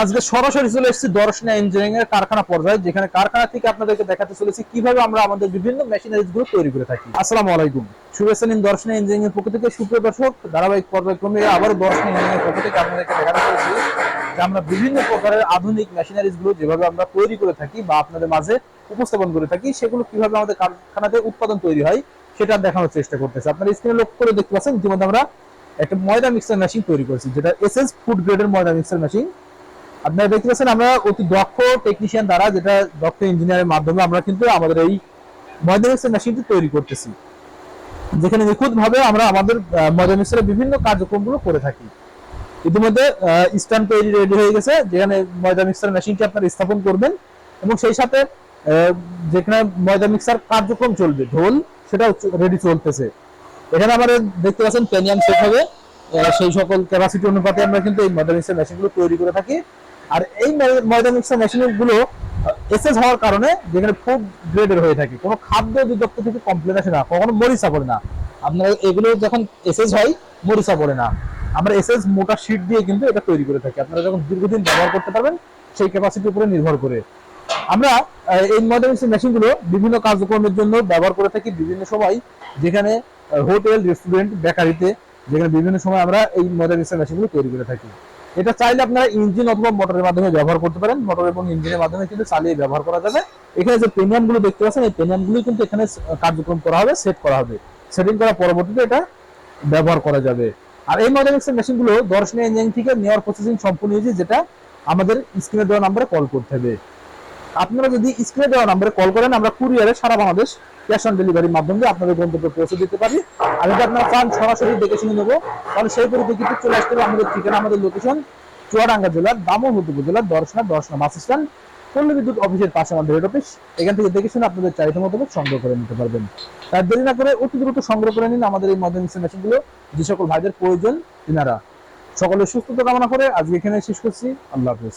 আজকে সরাসরি চলে এসেছি দর্শনা ইঞ্জিনিয়ারিং এর কারখানা পর্যায়ে, যেখানে কারখানা থেকে আপনাদেরকে দেখাতে চলেছি কিভাবে আমরা আমাদের বিভিন্ন মেশিনারিজ গুলো তৈরি করে থাকি। আসসালামু আলাইকুম, শুভেচ্ছা নিন দর্শনা ইঞ্জিনিয়ারিং এর পক্ষ থেকে। সুপ্রিয় দর্শক, ধারাবাহিক পর্যায়ক্রমে আবারও দর্শনা ইঞ্জিনিয়ারিং এর পক্ষ থেকে আপনাদেরকে দেখাতে চলেছি যে আমরা বিভিন্ন প্রকারের আধুনিক মেশিনারিজ গুলো যেভাবে আমরা তৈরি করে থাকি বা আপনাদের মাঝে উপস্থাপন করে থাকি, সেগুলো কিভাবে আমাদের কারখানাতে উৎপাদন তৈরি হয় সেটা দেখানোর চেষ্টা করতেছি। আপনারা স্ক্রিনে লক্ষ্য করে দেখতে পাচ্ছেন ইতিমধ্যে আমরা একটা ময়দা মিক্সার মেশিন তৈরি করেছি, যেটা এসএস ফুড গ্রেডের ময়দা মিক্সার মেশিন। আপনারা দেখতে পাচ্ছেন আমরা অতি দক্ষ টেকনিশিয়ান দ্বারা, যেটা দক্ষ ইঞ্জিনিয়ারের মাধ্যমে আমরা কিন্তু আমাদের এই ময়দা মিক্সার মেশিনটি তৈরি করতেছি, যেখানে নিখুঁত ভাবে আমরা আমাদের ময়দা মিক্সারের বিভিন্ন কার্যক্রমগুলো করে থাকি। ইতিমধ্যে স্ট্যান্ড তৈরি রেডি হয়ে গেছে, যেখানে ময়দা মিক্সার মেশিনটি আপনারা স্থাপন করবেন এবং সেই সাথে যেখানে ময়দা মিক্সার কার্যক্রম চলবে ঢোল, সেটাও রেডি চলতেছে। এখানে আমাদের দেখতে পাচ্ছেন পেনিয়াম সেট হবে, সেই সকল ক্যাপাসিটি অনুপাতে আমরা কিন্তু এই ময়দা মিক্সার মেশিনগুলো তৈরি করে থাকি। আর এই ময়দা মিক্সার মেশিনগুলো এসএস হওয়ার কারণে যেখানে ফুড গ্রেডের হয়ে থাকে, কোনো খাদ্য অধিদপ্তর থেকে কমপ্লেন আসে না, কখনো মরিচা পড়ে না। আপনারা এগুলো যখন এসএস হয় মরিচা পড়ে না। আমরা এসএস মোটা শীট দিয়ে কিন্তু এটা তৈরি করে থাকি, আপনারা যখন দীর্ঘদিন ব্যবহার করতে পারবেন সেই ক্যাপাসিটির উপরে নির্ভর করে। আমরা এই ময়দা মিক্সার মেশিনগুলো বিভিন্ন কার্যক্রমের জন্য ব্যবহার করে থাকি বিভিন্ন সময়, যেখানে হোটেল, রেস্টুরেন্ট, বেকারিতে, যেখানে বিভিন্ন সময় আমরা এই ময়দা মিক্সার মেশিনগুলো তৈরি করে থাকি। এটা চাইলে আপনারা ইঞ্জিন অথবা মোটরের মাধ্যমে ব্যবহার করতে পারেন, মোটর এবং ইঞ্জিনের মাধ্যমে কিন্তু চালিয়ে ব্যবহার করা যাবে। এখানে যে পেনিয়াম গুলো দেখতে পাচ্ছেন, এই পেনিয়াম গুলো কিন্তু এখানে কার্যক্রম করা হবে, সেট করা হবে, সেটিং করার পরবর্তীতে এটা ব্যবহার করা যাবে। আর এই ময়দা মিক্সার মেশিনগুলো দর্শনা ইঞ্জিনিয়ারিং থেকে নেওয়ার প্রসেসিং সম্পূর্ণ হয়েছে, যেটা আমাদের স্ক্রিনে দেওয়া নাম্বারে কল করতে হবে। আপনারা যদি স্ক্রিনে দেওয়া নাম্বারে কল করেন, আমরা কুরিয়ারে সারা বাংলাদেশ ক্যাশ অন ডেলিভারির মাধ্যমে আপনাদের গন্তব্যে পৌঁছে দিতে পারি। আর যদি আপনারা চান সরাসরি দেখে শুনে নেবো, তাহলে সেই পরিপ্রেক্ষিতে চলে আসতে হবে আমাদের ঠিকানা, আমাদের লোকেশন চুয়াডাঙ্গা জেলার দামোহর উপজেলার দর্শনা বাস স্ট্যান্ড, পল্লী বিদ্যুৎ অফিসের পাশে আমাদের হেড অফিস। এখান থেকে দেখে শুনে আপনাদের চাহিদা মোতাবেক সংগ্রহ করে নিতে পারবেন। তার দেরি না করে অতি দ্রুত সংগ্রহ করে নিন আমাদের এই ময়দা মিক্সার মেশিনগুলো, যে সকল ভাইদের প্রয়োজন তিনারা। সকলের সুস্থতা কামনা করে আজকে এখানে শেষ করছি। আল্লাহ হাফেজ।